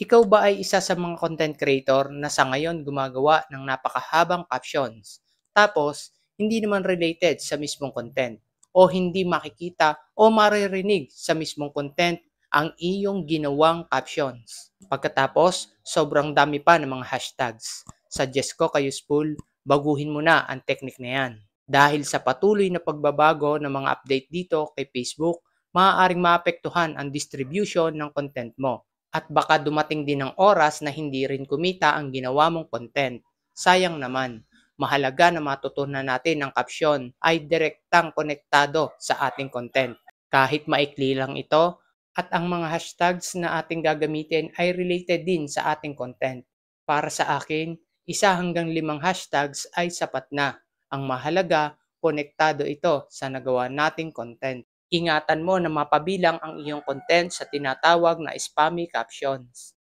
Ikaw ba ay isa sa mga content creator na sa ngayon gumagawa ng napakahabang captions, tapos hindi naman related sa mismong content o hindi makikita o maririnig sa mismong content ang iyong ginawang captions? Pagkatapos, sobrang dami pa ng mga hashtags. Suggest ko kayo spool, baguhin mo na ang technique na yan. Dahil sa patuloy na pagbabago ng mga update dito kay Facebook, maaaring maapektuhan ang distribution ng content mo. At baka dumating din ang oras na hindi rin kumita ang ginawa mong content. Sayang naman. Mahalaga na matutunan natin ang kapsyon ay direktang konektado sa ating content. Kahit maikli lang ito, at ang mga hashtags na ating gagamitin ay related din sa ating content. Para sa akin, 1 hanggang 5 hashtags ay sapat na. Ang mahalaga, konektado ito sa nagawa nating content. Ingatan mo na mapabilang ang iyong content sa tinatawag na spammy captions.